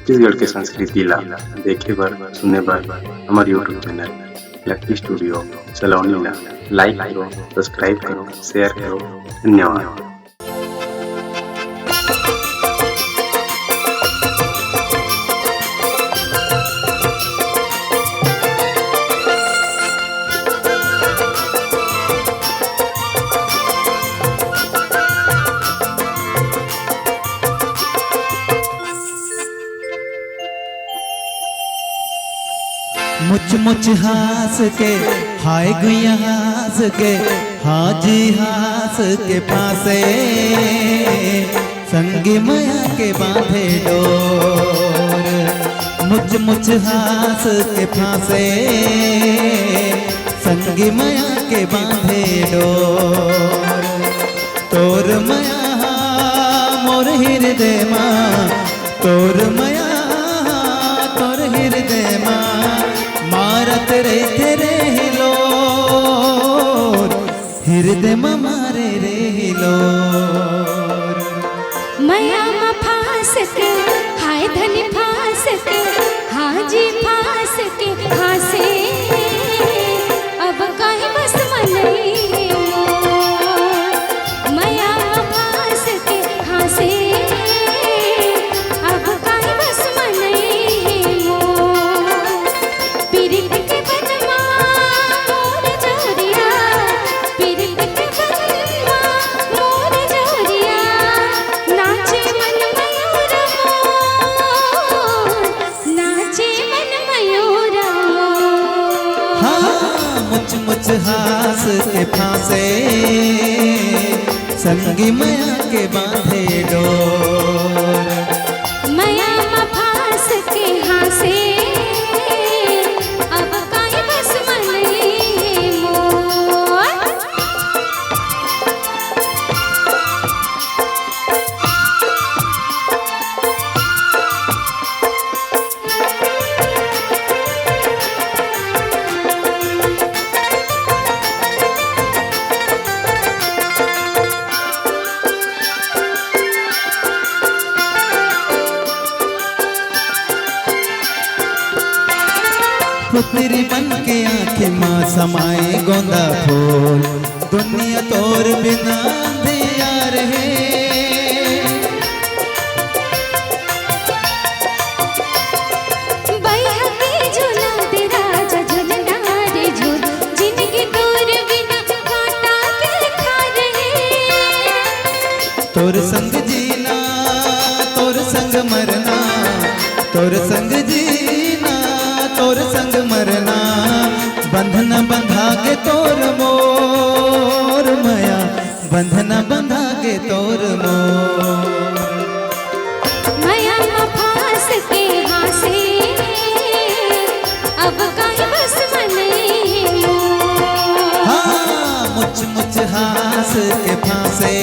छत्तीसगढ़ के संस्कृति ला देखे बर सुने बर हमारे यूट्यूब चैनल लकी स्टूडियो सलोनी ला लाइक करो, सब्सक्राइब करो, शेयर करो। धन्यवाद। मुच मुच हास के हाय गुया हास के हाजी हास के पासे संगी माया के बांधे डोर। मुच मुच हास के फांसे संगी माया के बांधे डोर। तोर माया मोर हृदय माँ, तोर माया तोर हृदय माँ मारत रे तेरे हिलोर। हृदय मारे रे हिलोर। माया मा फांस के हाय धनी फांस के हाजी फांस के हासे अब काहे बस मनई मोर। माया मा फांस के हासे अब काहे बस मनई मोर। पीरित के बनमा मोर जोरिया, पीरित के बनमा मोर जोरिया नाचे मन मयूर मोर, नाचे मन मयूर मोर। हाँ मुच मुच हास के फांसे संगी माया के बांधे डोर। माया मा फांस के हासे अब काहे बस मनई मोर। पुत्री बन के आंखें माँ समाए गोंदा फूल। दुनिया तोर बिना अंधियार है। बैहा के झूला दे राजा झूलना रे झूल, जिंदगी दूर बिना काटा के खा रहे। तोर संग जीना तोर संग मरना, तोर संग जीना तोर संग मरना। बंधन बंधा के तोर मोर माया, बंधन बंधा के तोर मोर। माया मा फांस के हासे अब काहे बस मनई मोर। हाँ मुच मुच हास के फांसे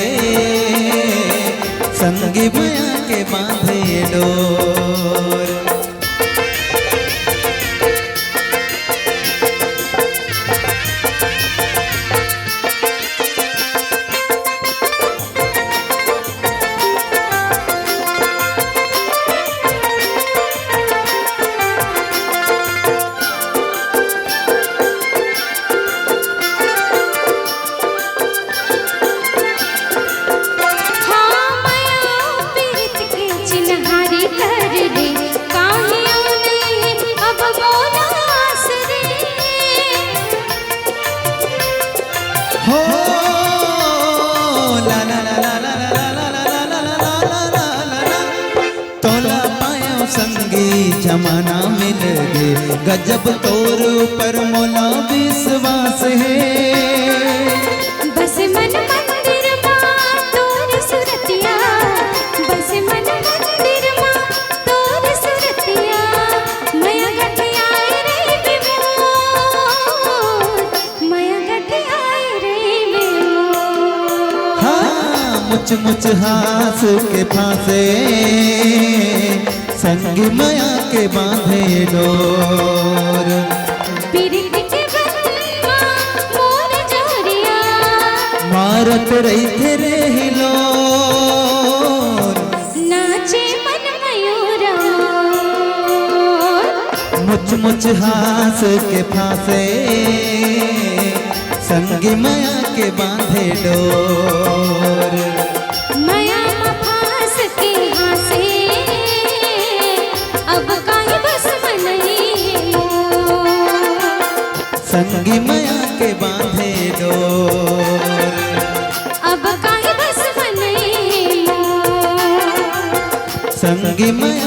संगी माया के बांधे डोर। हाँ माया पीरित के चिन्हारी कर रे, काहे नहीं अब मोरा आसरे। हो ला ला ला ला ला ला ला ला ला ला ला ला ला ला। तोला पायो संगी जमाना मिल गे, गजब तोर ऊपर मोला विश्वास है। बस मन मंदिर माँ तोर सुरतिया, बस मन मंदिर माँ तोर सुरतिया। माया गठियाए रे विमोर, माया गठियाए रे विमोर। हाँ मुच मुच हास के फांसे संगी माया के बांधे डोर। पीरित के बनमा मोर जोरिया मारत रही तेरे हिलोर। नाचे मन मयूर मोर। मुच मुच हास के फांसे संगी माया के बांधे डोर। माया में फांस के हासे अब काहे बस में नहीं मोर। संगी माया के बांधे डोर। अब काहे बस में नहीं मोर। संगी माया